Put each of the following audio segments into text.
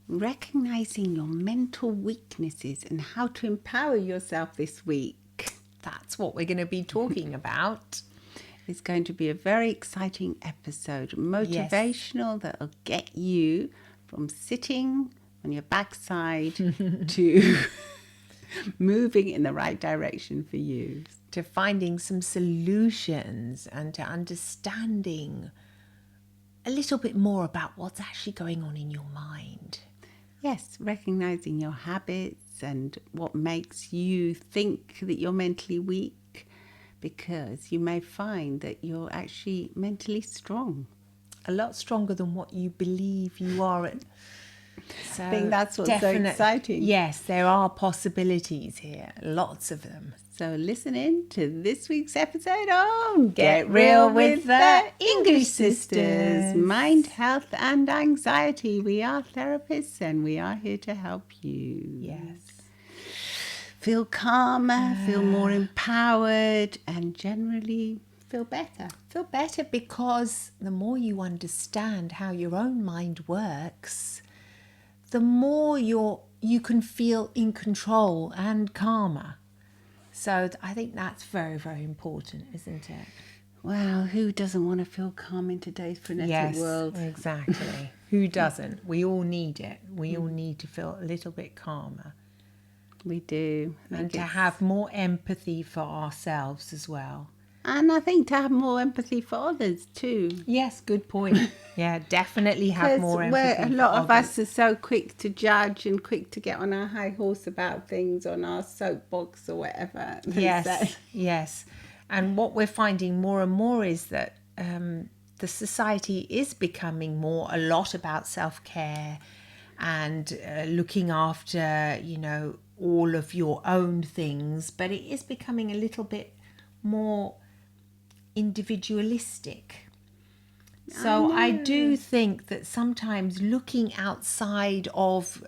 recognizing your mental weaknesses and how to empower yourself this week. That's what we're going to be talking about. It's going to be a very exciting episode, motivational, that'll get you from sitting on your backside to moving in the right direction for you. To finding some solutions and to understanding a little bit more about what's actually going on in your mind. Yes, recognizing your habits and what makes you think that you're mentally weak, because you may find that you're actually mentally strong. A lot stronger than what you believe you are. So I think that's what's so exciting. Yes, there are possibilities here, lots of them. So listen in to this week's episode on Get Real with the English Sisters. Mind, health and anxiety. We are therapists and we are here to help you. Yes. Feel calmer, feel more empowered, and generally feel better. Feel better because the more you understand how your own mind works, the more you can feel in control and calmer. So I think that's very, very important, isn't it? Well, who doesn't want to feel calm in today's frenetic world? Yes, exactly. Who doesn't? We all need it. We all need to feel a little bit calmer. We do. And to have more empathy for ourselves as well. And I think to have more empathy for others too. Yes, good point. Yeah, definitely have more empathy. A lot of us are so quick to judge and quick to get on our high horse about things, on our soapbox or whatever. Yes. And what we're finding more and more is that the society is becoming a lot about self-care and looking after, all of your own things. But it is becoming a little bit more individualistic. So I do think that sometimes looking outside of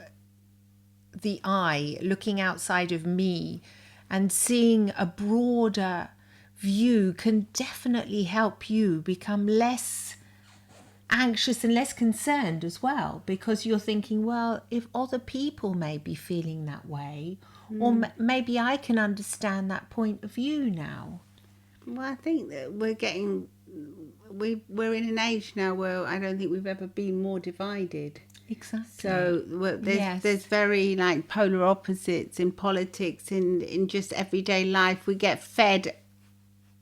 the I, looking outside of me and seeing a broader view can definitely help you become less anxious and less concerned as well, because you're thinking, well, if other people may be feeling that way, or maybe I can understand that point of view now. Well, I think that we're in an age now where I don't think we've ever been more divided. Exactly. So there's very polar opposites in politics, in just everyday life. We get fed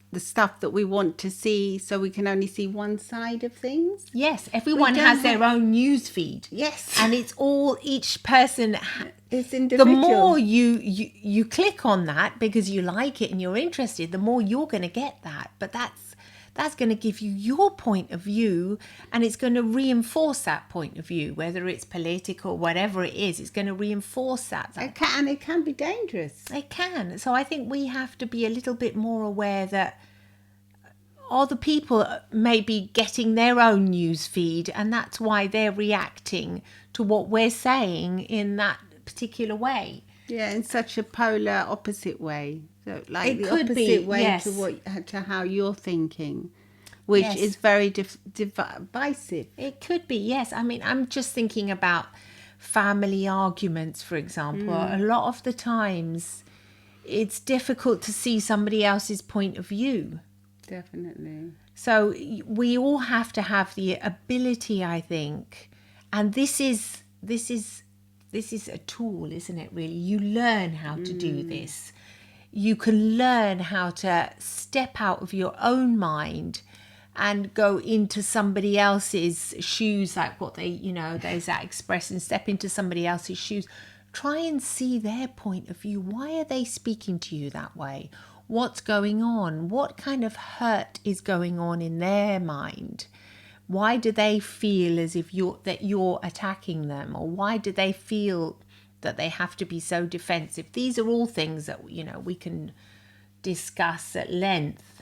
the stuff that we want to see, so we can only see one side of things. Yes, everyone has their own news feed. Yes, and it's all each person. It's individual. The more you click on that because you like it and you're interested, the more you're going to get that. But that's going to give you your point of view, and it's going to reinforce that point of view, whether it's political, whatever it is. It's going to reinforce that. It can be dangerous. It can. So I think we have to be a little bit more aware that other people may be getting their own news feed, and that's why they're reacting to what we're saying in that particular way. Yeah, in such a polar opposite way. So it the could opposite be, way yes. to how you're thinking, which is very divisive. It could be, yes. I mean, I'm just thinking about family arguments, for example. A lot of the times it's difficult to see somebody else's point of view. Definitely. So we all have to have the ability, I think, and this is a tool, isn't it, really? You learn how to do this. You can learn how to step out of your own mind and go into somebody else's shoes, like what there's that expression, step into somebody else's shoes. Try and see their point of view. Why are they speaking to you that way? What's going on? What kind of hurt is going on in their mind? Why do they feel as if you're attacking them? Or why do they feel that they have to be so defensive? These are all things that, we can discuss at length.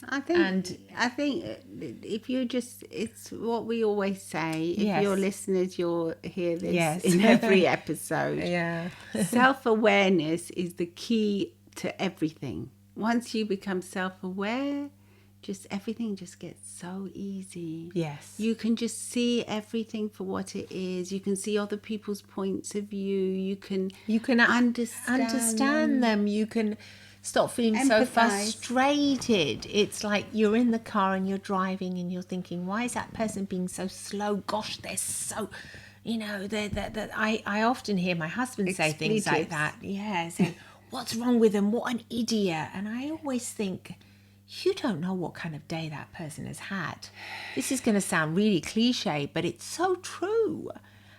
I think if you it's what we always say. If you're listeners, you'll hear this in every episode. Yeah. Self-awareness is the key to everything. Once you become self-aware, just everything just gets so easy. Yes. You can just see everything for what it is. You can see other people's points of view. You can understand them. You can stop feeling so frustrated. It's like you're in the car and you're driving and you're thinking, why is that person being so slow? Gosh, they're so, I often hear my husband say things like that. Yeah, saying, what's wrong with them? What an idiot. And I always think, you don't know what kind of day that person has had. This is going to sound really cliche, but it's so true.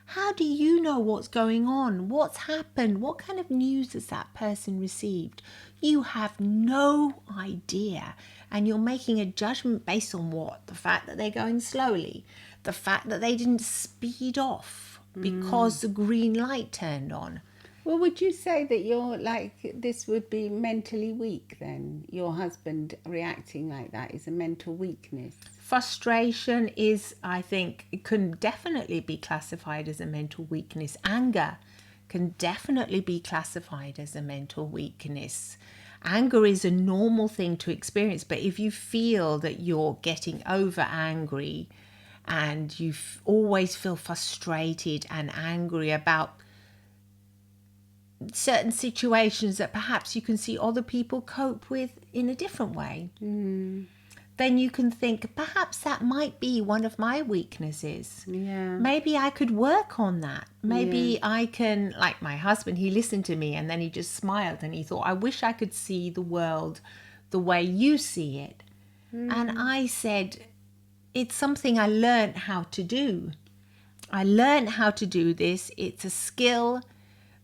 How do you know what's going on? What's happened? What kind of news has that person received? You have no idea. And you're making a judgment based on what? The fact that they're going slowly. The fact that they didn't speed off because the green light turned on. Well, would you say that you're this would be mentally weak then? Your husband reacting like that is a mental weakness. Frustration is, I think, it can definitely be classified as a mental weakness. Anger can definitely be classified as a mental weakness. Anger is a normal thing to experience, but if you feel that you're getting over angry and you always feel frustrated and angry about certain situations that perhaps you can see other people cope with in a different way, then you can think, perhaps that might be one of my weaknesses. Yeah. Maybe I could work on that. Maybe I can, like my husband, he listened to me and then he just smiled and he thought, I wish I could see the world the way you see it. And I said, it's something I learned how to do. I learned how to do this. It's a skill.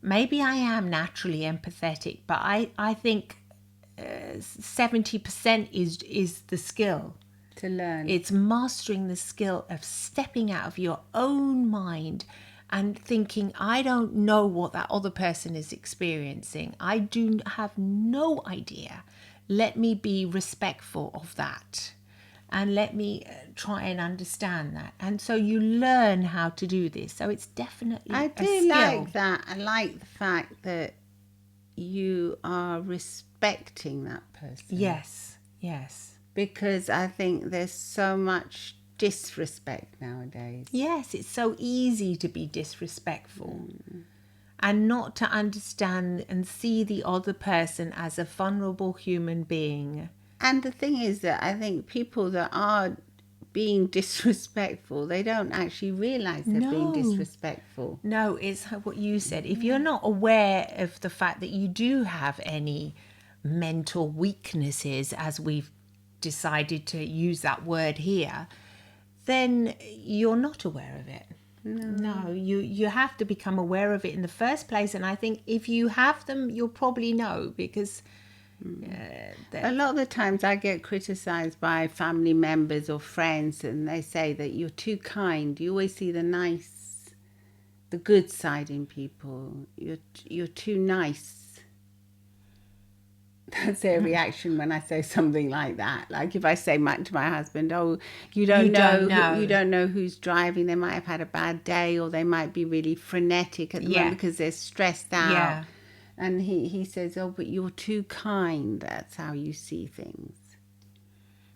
Maybe I am naturally empathetic, but I think 70% is the skill. To learn. It's mastering the skill of stepping out of your own mind and thinking, I don't know what that other person is experiencing. I do have no idea. Let me be respectful of that. And let me try and understand that. And so you learn how to do this. So it's definitely a skill. I do like that. I like the fact that you are respecting that person. Yes, yes. Because I think there's so much disrespect nowadays. Yes, it's so easy to be disrespectful and not to understand and see the other person as a vulnerable human being. And the thing is that I think people that are being disrespectful, they don't actually realise they're being disrespectful. No, it's what you said. If you're not aware of the fact that you do have any mental weaknesses, as we've decided to use that word here, then you're not aware of it. No, you have to become aware of it in the first place. And I think if you have them, you'll probably know, because a lot of the times I get criticised by family members or friends, and they say that you're too kind. You always see the nice, the good side in people. You're too nice. That's their reaction when I say something like that. Like if I say to my husband, "Oh, you don't know who's driving. They might have had a bad day, or they might be really frenetic at the moment because they're stressed out." Yeah. And he says, "Oh, but you're too kind. That's how you see things."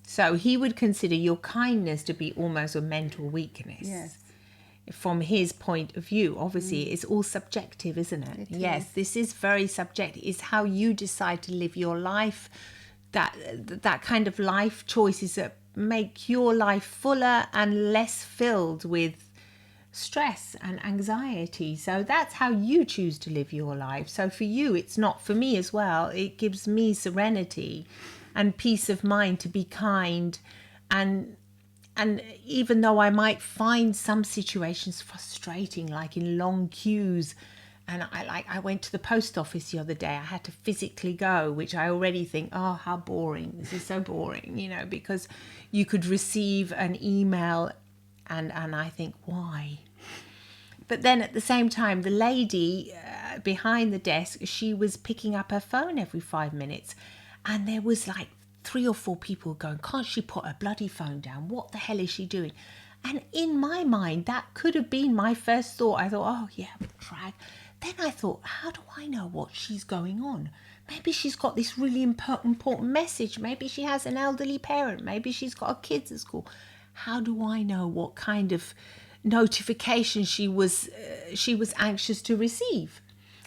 So he would consider your kindness to be almost a mental weakness. Yes. From his point of view, obviously, it's all subjective, isn't it? Yes, this is very subjective. It's how you decide to live your life, that kind of life choices that make your life fuller and less filled with stress and anxiety. So that's how you choose to live your life. So for you, it's not. For me as well, it gives me serenity and peace of mind to be kind. And even though I might find some situations frustrating, like in long queues, and I went to the post office the other day, I had to physically go, which I already think, oh, how boring. This is so boring, because you could receive an email and I think, why? But then at the same time, the lady behind the desk, she was picking up her phone every 5 minutes, and there was like 3 or 4 people going, can't she put her bloody phone down? What the hell is she doing? And in my mind, that could have been my first thought. I thought, oh yeah, drag. then I thought, how do I know what she's going on? Maybe she's got this really important message. Maybe she has an elderly parent. Maybe she's got her kids at school. How do I know what kind of notification she was anxious to receive?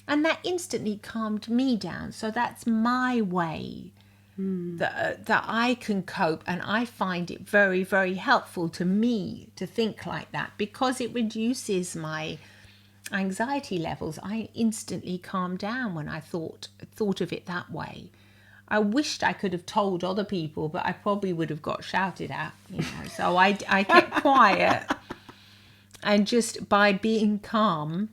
And that instantly calmed me down. So that's my way that I can cope, and I find it very, very helpful to me to think like that, because it reduces my anxiety levels. I instantly calm down when I thought of it that way. I wished I could have told other people, but I probably would have got shouted at, so I kept quiet. And just by being calm,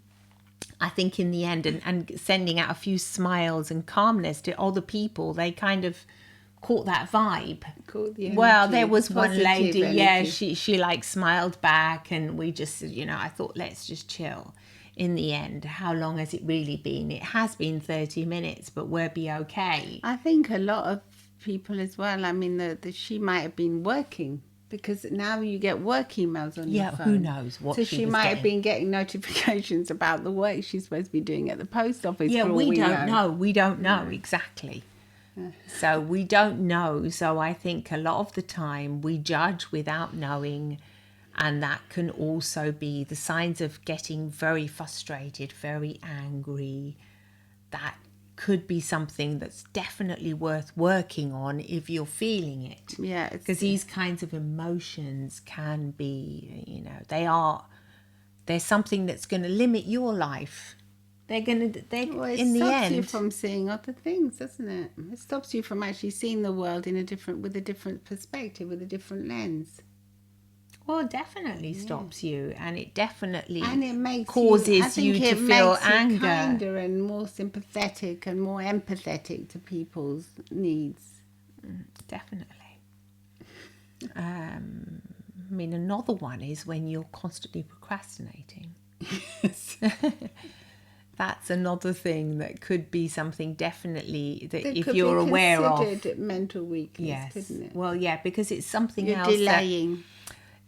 I think in the end, and sending out a few smiles and calmness to other people, they kind of caught that vibe. Caught the energy, well, there was one lady, energy. she like smiled back, and we just, I thought, let's just chill. In the end, how long has it really been? It has been 30 minutes, but we'll be okay. I think a lot of people as well, I mean, she might have been working, because now you get work emails on your phone. Who knows what she might have been getting notifications about the work she's supposed to be doing at the post office. Yeah, for all we don't know. We don't know exactly. So we don't know. So I think a lot of the time we judge without knowing, and that can also be the signs of getting very frustrated, very angry. That could be something that's definitely worth working on if you're feeling it. Yeah, because these kinds of emotions can be, there's something that's going to limit your life. It stops you from seeing other things, doesn't it? It stops you from actually seeing the world with a different perspective, with a different lens. Well, it definitely stops you, and it definitely makes causes you to feel anger. Kinder and more sympathetic and more empathetic to people's needs. Definitely. I mean, another one is when you're constantly procrastinating. Yes. That's another thing that could be something definitely that if you're aware of. Considered mental weakness, yes. couldn't it? Well, yeah, because it's something you're else. Delaying.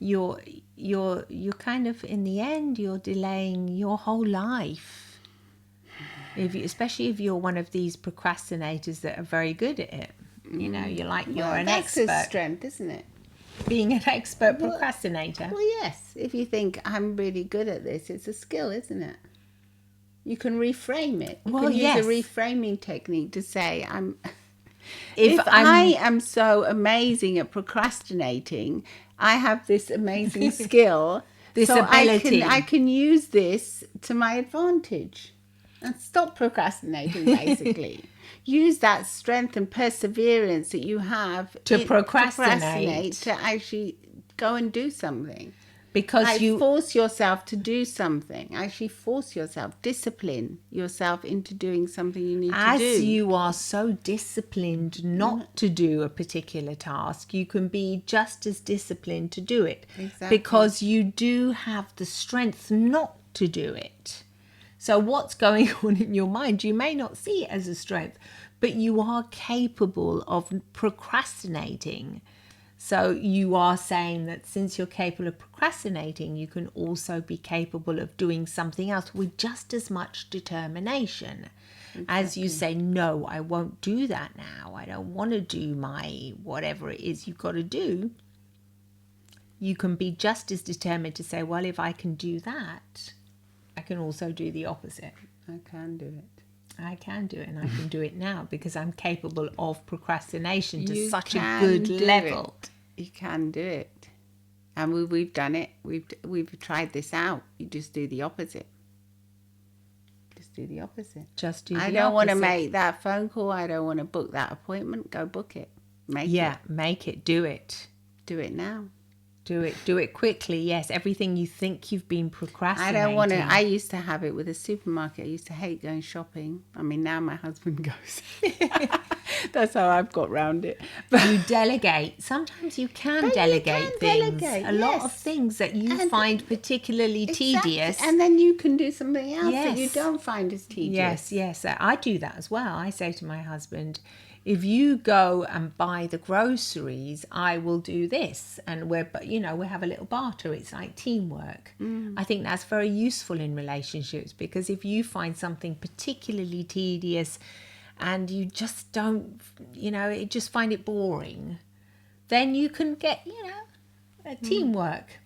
You're kind of, in the end, you're delaying your whole life. Especially if you're one of these procrastinators that are very good at it. You're an expert. That's a strength, isn't it? Being an expert procrastinator. Well, yes. If you think I'm really good at this, it's a skill, isn't it? You can reframe it. You can use a reframing technique to say, If I am so amazing at procrastinating, I have this amazing skill, this ability. I can use this to my advantage and stop procrastinating, basically. Use that strength and perseverance that you have to procrastinate to actually go and do something. Because you force yourself to do something. Actually force yourself, discipline yourself into doing something you need to do. As you are so disciplined not to do a particular task, you can be just as disciplined to do it. Exactly. Because you do have the strength not to do it. So what's going on in your mind, you may not see it as a strength, but you are capable of procrastinating. So you are saying that since you're capable of procrastinating, you can also be capable of doing something else with just as much determination. Exactly. As you say, no, I won't do that now. I don't want to do my whatever it is you've got to do. You can be just as determined to say, well, if I can do that, I can also do the opposite. I can do it. I can do it, and I can do it now because I'm capable of procrastination to such a good level. You can do it, and we've done it. We've tried this out. You just do the opposite. Just do the opposite. I don't want to make that phone call. I don't want to book that appointment. Go book it. Make it. Do it. Do it now. Do it quickly. Yes, everything you think you've been procrastinating. I don't want to. I used to have it with a supermarket. I used to hate going shopping. I mean, now my husband goes. That's how I've got round it. But you delegate. Sometimes you can delegate things. A lot of things that you find particularly tedious. And then you can do something else that you don't find as tedious. Yes. I do that as well. I say to my husband, if you go and buy the groceries, I will do this. And we have a little barter. It's like teamwork. I think that's very useful in relationships, because if you find something particularly tedious and you just don't, just find it boring, then you can get, a teamwork.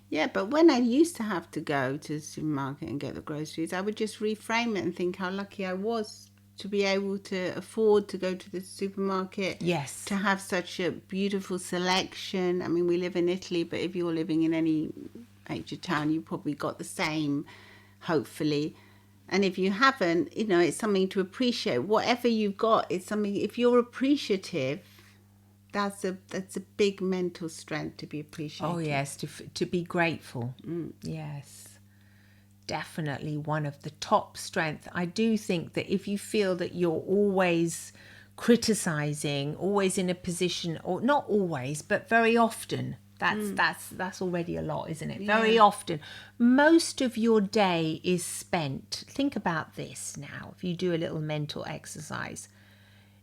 Yeah, but when I used to have to go to the supermarket and get the groceries, I would just reframe it and think how lucky I was to be able to afford to go to the supermarket. Yes. To have such a beautiful selection. I mean, we live in Italy, but if you're living in any major town, you probably got the same, hopefully. And if you haven't, it's something to appreciate. Whatever you've got, it's something, if you're appreciative, that's a big mental strength, to be appreciative. Oh yes, to be grateful. Yes, definitely one of the top strengths. I do think that if you feel that you're always criticizing, always in a position, or not always, but very often, that's already a lot, isn't it? Yeah. Very often, most of your day is spent. Think about this now. If you do a little mental exercise.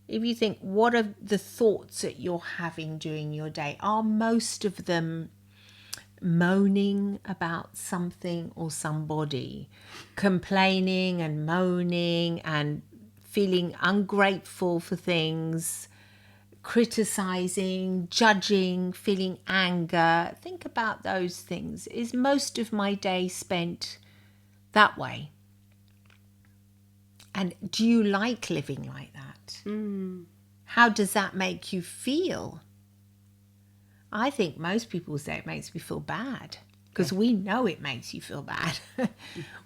If you think, what are the thoughts that you're having during your day? Are most of them moaning about something or somebody, complaining and moaning and feeling ungrateful for things, criticizing, judging, feeling anger? Think about those things. Is most of my day spent that way? And do you like living like that? How does that make you feel? I think most people say it makes me feel bad, because we know it makes you feel bad.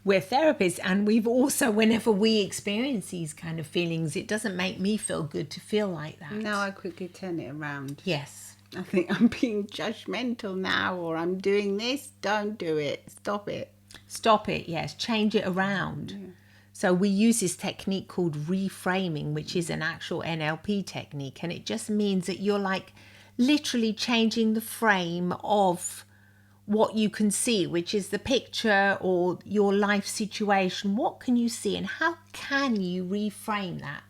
We're therapists, and we've also, whenever we experience these kind of feelings, it doesn't make me feel good to feel like that. No, I quickly turn it around. Yes. I think I'm being judgmental now, or I'm doing this. Don't do it. Stop it. Stop it, yes. Change it around. Yeah. So we use this technique called reframing, which is an actual NLP technique. And it just means that you're like literally changing the frame of what you can see, which is the picture or your life situation. What can you see, and how can you reframe that?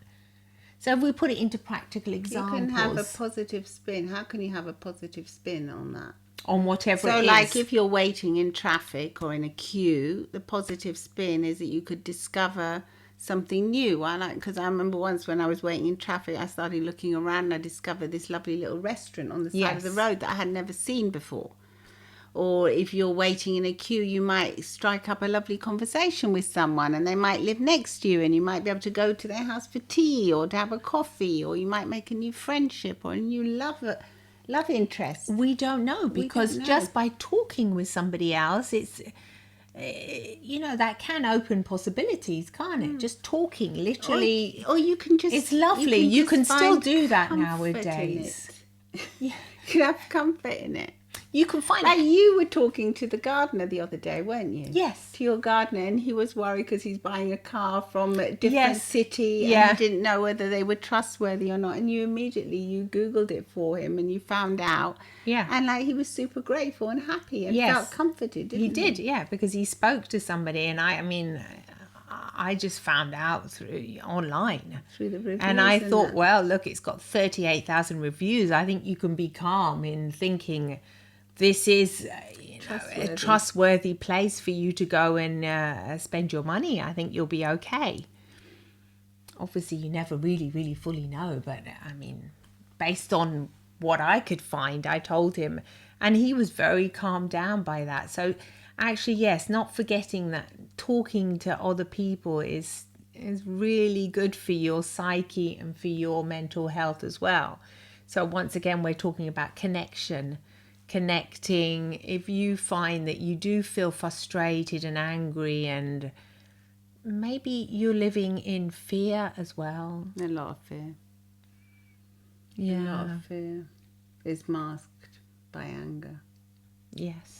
So if we put it into practical examples. You can have a positive spin. How can you have a positive spin on that? On whatever it is. So like if you're waiting in traffic or in a queue, the positive spin is that you could discover something new. Because I remember once when I was waiting in traffic, I started looking around and I discovered this lovely little restaurant on the side of the road that I had never seen before. Or if you're waiting in a queue, you might strike up a lovely conversation with someone, and they might live next to you, and you might be able to go to their house for tea or to have a coffee, or you might make a new friendship or a new love interest. We don't know, because just by talking with somebody else, it's that can open possibilities, can't it? Just talking, literally. Or you can just, it's lovely. You can still do that nowadays. Yeah. You can have comfort in it. You can find like you were talking to the gardener the other day, weren't you? Yes. To your gardener, and he was worried because he's buying a car from a different city, and he didn't know whether they were trustworthy or not. And you Googled it for him, and you found out. Yeah. And like he was super grateful and happy and felt comforted, didn't he? He did, yeah, because he spoke to somebody, and I just found out online. Through the reviews. And I thought, well, look, it's got 38,000 reviews. I think you can be calm in thinking this is a trustworthy place for you to go and spend your money. I think you'll be okay. Obviously, you never really, really fully know. But, based on what I could find, I told him. And he was very calmed down by that. So, actually, yes, not forgetting that talking to other people is really good for your psyche and for your mental health as well. So, once again, we're talking about connecting. If you find that you do feel frustrated and angry, and maybe you're living in fear as well. A lot of fear. Yeah. A lot of fear is masked by anger. Yes.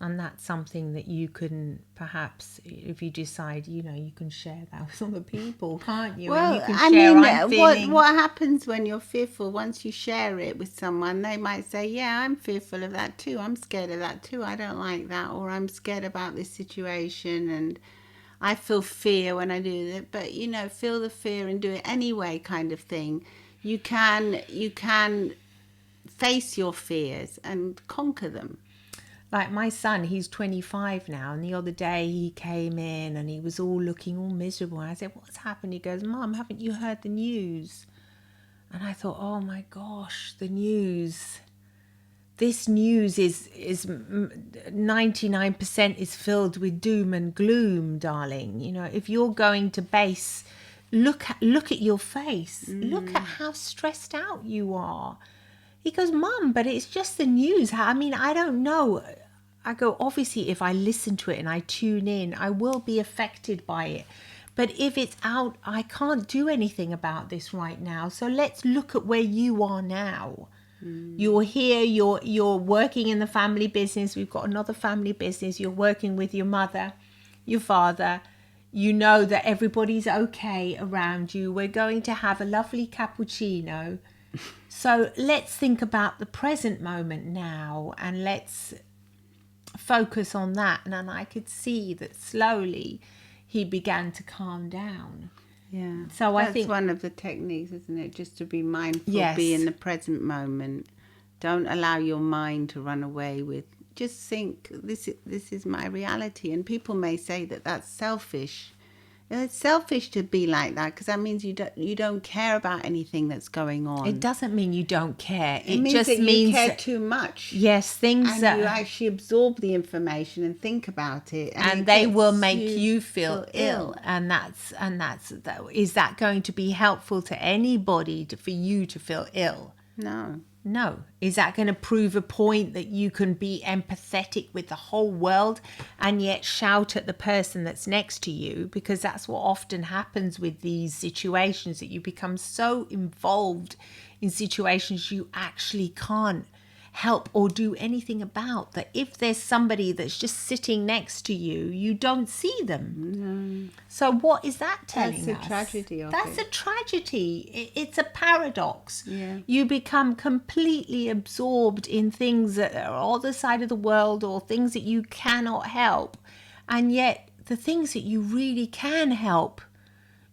And that's something that you can perhaps, if you decide, you can share that with other people, can't you? Well, and you can share, what happens when you're fearful, once you share it with someone, they might say, yeah, I'm fearful of that too. I'm scared of that too. I don't like that. Or I'm scared about this situation. And I feel fear when I do it, but feel the fear and do it anyway, kind of thing. You can face your fears and conquer them. Like my son, he's 25 now, and the other day he came in and he was all looking all miserable. I said, "What's happened?" He goes, "Mum, haven't you heard the news?" And I thought, oh my gosh, the news. This news is 99% is filled with doom and gloom, darling. If you're going to base, look at your face. Look at how stressed out you are. He goes, "Mum, but it's just the news." I mean, I don't know. I go, obviously, if I listen to it and I tune in, I will be affected by it. But if it's out, I can't do anything about this right now. So let's look at where you are now. You're here, you're working in the family business. We've got another family business. You're working with your mother, your father. You know that everybody's okay around you. We're going to have a lovely cappuccino. So let's think about the present moment now, and let's focus on that. And I could see that slowly he began to calm down. Yeah. So that's I think one of the techniques, isn't it? Just to be mindful, yes. Be in the present moment. Don't allow your mind to run away with. Just think, this is my reality. And people may say that that's selfish. It's selfish to be like that, because that means you don't care about anything that's going on. It doesn't mean you don't care. It means just that means you care too much. Yes, things and that you actually absorb the information and think about it, and they will make you feel ill. And is that going to be helpful to anybody for you to feel ill? No. Is that going to prove a point that you can be empathetic with the whole world and yet shout at the person that's next to you? Because that's what often happens with these situations, that you become so involved in situations you actually can't help or do anything about, that if there's somebody that's just sitting next to you, you don't see them. So what is that telling us? That's a tragedy of That's it. a tragedy. It's a paradox. Yeah. You become completely absorbed in things that are on the other side of the world, or things that you cannot help, and yet the things that you really can help,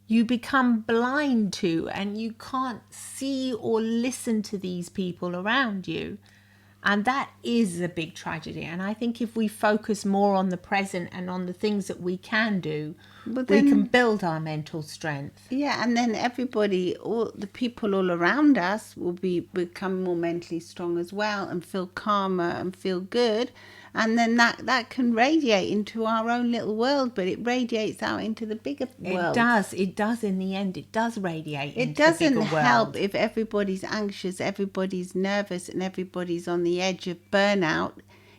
you become blind to, and you can't see or listen to these people around you. And that is a big tragedy. And I think if we focus more on the present and on the things that we can do, we can build our mental strength. Yeah, and then everybody, all the people all around us will become more mentally strong as well, and feel calmer and feel good. And then that can radiate into our own little world, but it radiates out into the bigger world. It does in the end. It does radiate into the bigger world. It doesn't help if everybody's anxious, everybody's nervous, and everybody's on the edge of burnout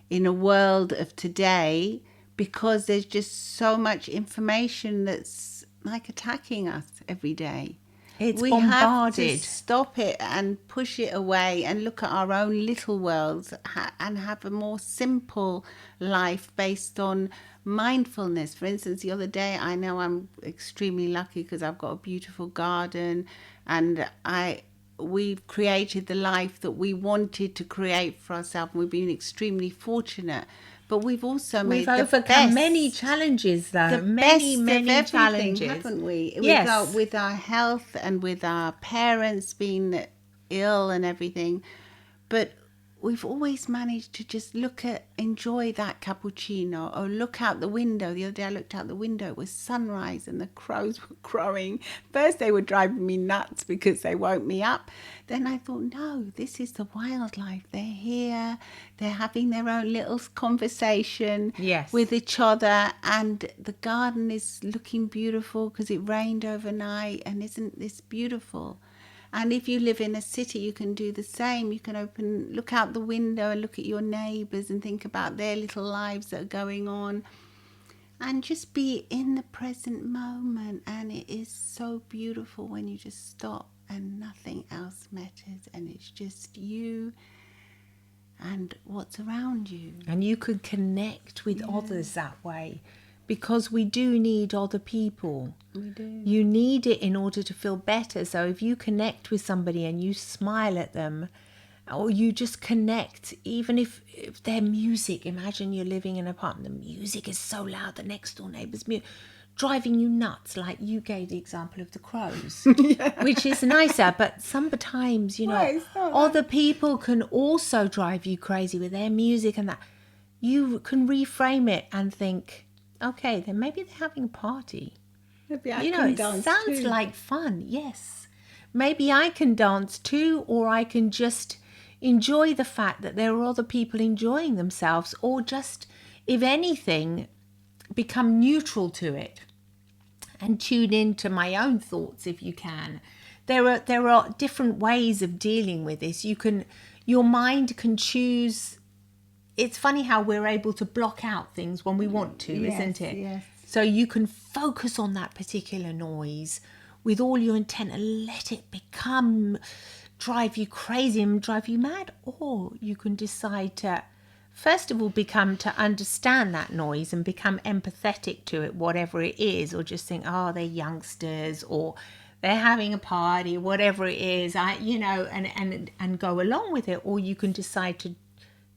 in a world of today, because there's just so much information that's like attacking us every day. We bombarded. Have to stop it and push it away and look at our own little worlds and have a more simple life based on mindfulness. For instance, the other day, I know I'm extremely lucky because I've got a beautiful garden, and we've created the life that we wanted to create for ourselves. We've been extremely fortunate. But we've also overcome many challenges, though. Many challenges, haven't we? Yes. With our health and with our parents being ill and everything. But we've always managed to just enjoy that cappuccino, or look out the window. The other day I looked out the window, it was sunrise and the crows were crowing. First they were driving me nuts because they woke me up. Then I thought, no, this is the wildlife. They're here. They're having their own little conversation with each other. And the garden is looking beautiful because it rained overnight. And isn't this beautiful? And if you live in a city, you can do the same. You can look out the window and look at your neighbours and think about their little lives that are going on. And just be in the present moment. And it is so beautiful when you just stop and nothing else matters. And it's just you and what's around you. And you can connect with others that way. Because we do need other people. We do. You need it in order to feel better. So if you connect with somebody and you smile at them, or you just connect, even if their music, imagine you're living in an apartment, the music is so loud, the next door neighbour's music. driving you nuts, like you gave the example of the crows, which is nicer, but sometimes, other people can also drive you crazy with their music and that. You can reframe it and think, okay, then maybe they're having a party. Maybe I can dance sounds too. like fun. Yes. Maybe I can dance too, or I can just enjoy the fact that there are other people enjoying themselves, or just, if anything, become neutral to it and tune into my own thoughts if you can. There are different ways of dealing with this. Your mind can choose. It's funny how we're able to block out things when we want to, isn't it? Yes. So you can focus on that particular noise with all your intent and let it drive you crazy and drive you mad. Or you can decide to, first of all, to understand that noise and become empathetic to it, whatever it is, or just think, oh, they're youngsters, or they're having a party, whatever it is, and go along with it. Or you can decide to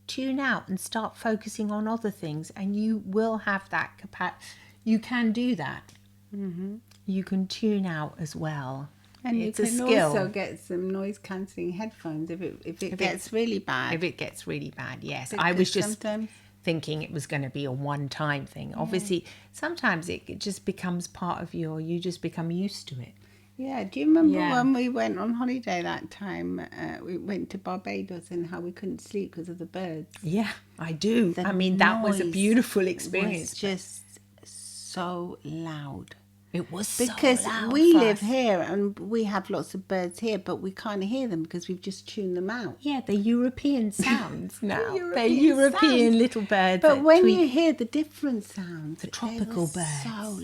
tune out and start focusing on other things, and you will have that capacity. You can do that. Mm-hmm. You can tune out as well. And it's you a can skill. also get some noise-cancelling headphones if it gets really bad. If it gets really bad, yes. Because I was just sometimes thinking it was going to be a one-time thing. Obviously, sometimes it just becomes part of you, or you just become used to it. Yeah, do you remember when we went on holiday that time? We went to Barbados and how we couldn't sleep because of the birds. Yeah, I do. The that was a noise beautiful experience. was just so loud. It was Because so loud we for live us. here and we have lots of birds here, but we can't hear them because we've just tuned them out. Yeah, they're European sounds now. They're European European sounds. little birds. But that when tweet. you hear the different sounds, The tropical they were birds. so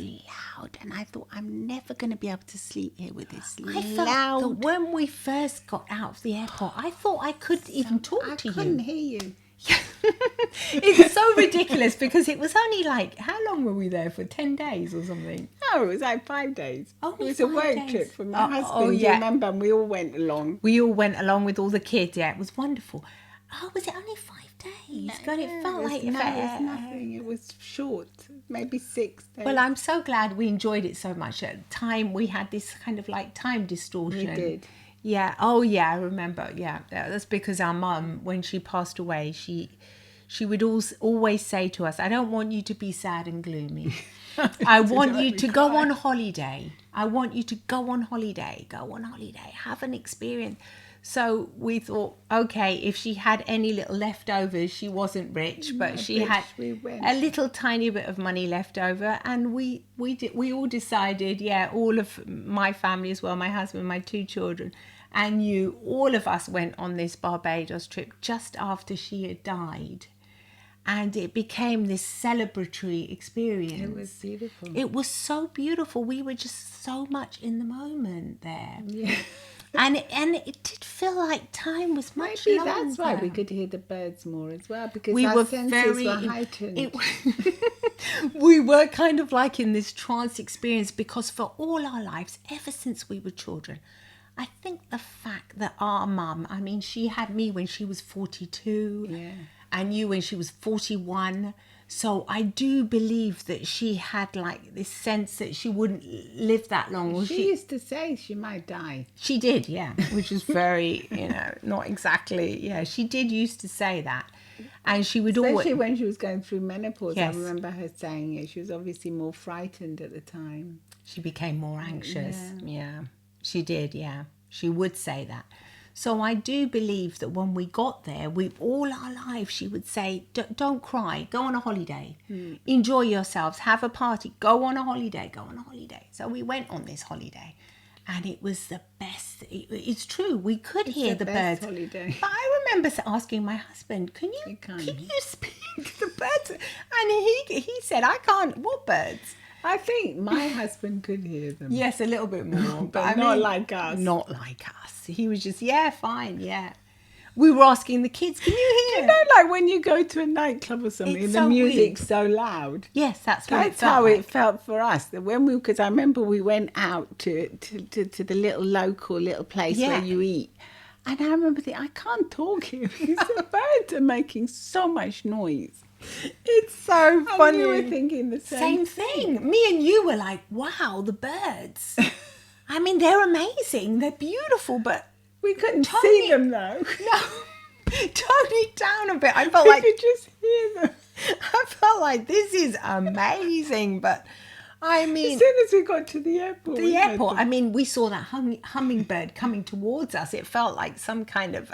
loud, and I thought I'm never going to be able to sleep here with this I felt loud. that when we first got out of the airport, I thought I could even talk to I couldn't you. hear you. It's so ridiculous because it was only like, how long were we there for? 10 days or something? No, it was like 5 days. Only It was a 5 work days. trip for my husband. Oh, Do you yeah. remember? And we all went along. We all went along with all the kids. Yeah, it was wonderful. Oh, was it only 5 days? God, it felt like it was nothing. It was short, maybe 6 days. Well, I'm so glad we enjoyed it so much. At the time, we had this kind of like time distortion. We did. Yeah. Oh, yeah. I remember. Yeah. That's because our mum, when she passed away, she would always say to us, I don't want you to be sad and gloomy. I want you to go on holiday. I want you to go on holiday. Have an experience. So we thought, okay, if she had any little leftovers, she wasn't rich, but she had a little tiny bit of money left over. And we all decided, all of my family as well, my husband, my 2 children, and all of us went on this Barbados trip just after she had died. And it became this celebratory experience. It was beautiful. It was so beautiful. We were just so much in the moment there. Yeah. And it did feel like time was much Maybe longer. that's why we could hear the birds more as well, because We our were senses were heightened. We were kind of like in this trance experience, because for all our lives, ever since we were children, I think the fact that our mum, I mean, she had me when she was 42, and you when she was 41. So I do believe that she had like this sense that she wouldn't live that long. She used to say she might die. She did, yeah, which is very, not exactly, she did used to say that. And she would Especially when she was going through menopause. Yes. I remember her saying it. She was obviously more frightened at the time. She became more anxious. Yeah, she did, yeah. She would say that. So I do believe that when we got there, all our lives, she would say, don't cry, go on a holiday, enjoy yourselves, have a party, go on a holiday. So we went on this holiday, and it was the best. It's true, we could hear the birds. Holiday. But I remember asking my husband, can you speak the birds? And he said, I can't. What birds? I think my husband could hear them. Yes, a little bit more. but not like us. Not like us. He was just, fine, We were asking the kids, can you hear? You know, like when you go to a nightclub or something, It's and so the music's weird. so loud. Yes, that's what That's how it felt for us. That because I remember we went out to the little place where you eat. And I remember thinking, I can't talk here because the birds are making so much noise. It's so funny. We were thinking the Same thing. Me and you were like, wow, the birds. I mean, they're amazing. They're beautiful, but We couldn't Tony- see them though. no, tone it down a bit. I felt We like could just hear them. I felt like this is amazing, but I mean, As soon as we got to the airport. the airport. I mean, we saw that hummingbird coming towards us. It felt like some kind of,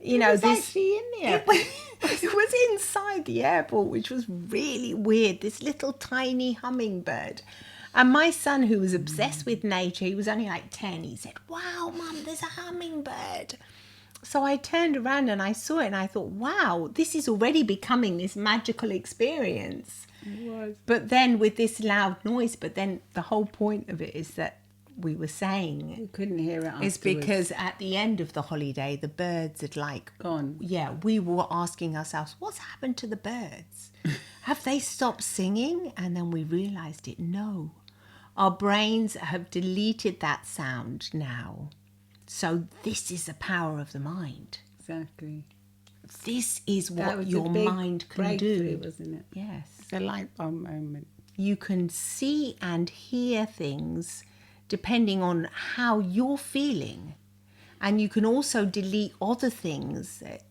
It was actually in the airport. It was inside the airport, which was really weird. This little tiny hummingbird. And my son, who was obsessed with nature, he was only like 10, he said, wow, Mum, there's a hummingbird. So I turned around and I saw it and I thought, wow, this is already becoming this magical experience. It was. But then with this loud noise, but then the whole point of it is that we were saying We couldn't hear it afterwards. is because at the end of the holiday, the birds had Gone. Yeah, we were asking ourselves, what's happened to the birds? Have they stopped singing? And then we realized it. No, our brains have deleted that sound now. So this is the power of the mind. Exactly. This is That what was a your big mind can breakthrough, do. wasn't it? Yes. It's a light bulb moment. You can see and hear things depending on how you're feeling. And you can also delete other things that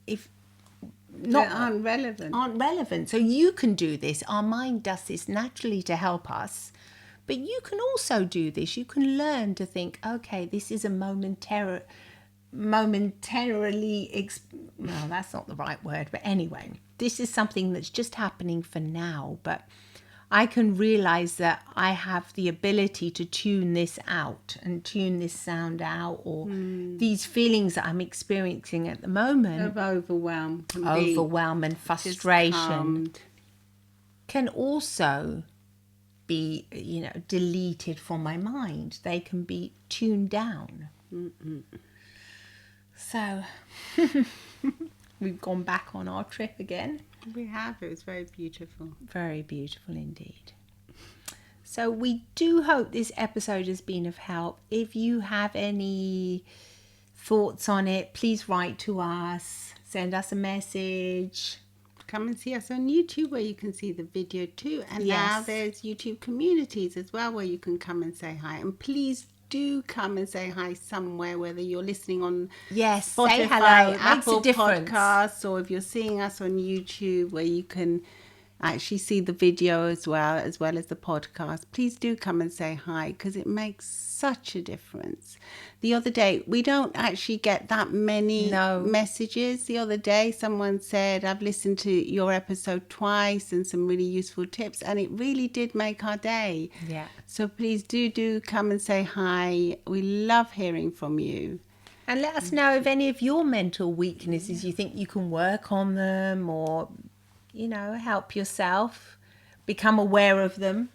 if That aren't relevant. aren't relevant. So you can do this. Our mind does this naturally to help us. But you can also do this. You can learn to think, okay, this is a well, that's not the right word. But anyway, this is something that's just happening for now. But I can realize that I have the ability to tune this out and tune this sound out, or these feelings that I'm experiencing at the moment, Of overwhelm. Can be overwhelm and just frustration, calmed. can also be, deleted from my mind. They can be tuned down. So we've gone back on our trip again. We have. It was very beautiful. Very beautiful indeed. So we do hope this episode has been of help. If you have any thoughts on it, please write to us, send us a message. Come and see us on YouTube where you can see the video too. And Yes. now there's YouTube communities as well where you can come and say hi. And please do come and say hi somewhere, whether you're listening on Yes, Spotify, say hello. It makes a Apple difference. Podcasts, or if you're seeing us on YouTube where you can actually see the video as well as the podcast. Please do come and say hi because it makes such a difference. The other day, we don't actually get that many messages. The other day, someone said, I've listened to your episode twice and some really useful tips, and it really did make our day. Yeah. So please do come and say hi. We love hearing from you. And let us know if any of your mental weaknesses you think you can work on them, or, help yourself become aware of them.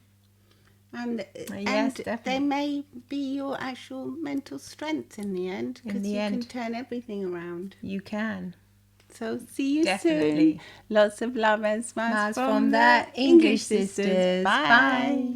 And Yes, definitely. they may be your actual mental strength in the end, because you can turn everything around. You can. So see you Definitely. soon. Lots of love and smiles From the English Sisters. Bye. Bye.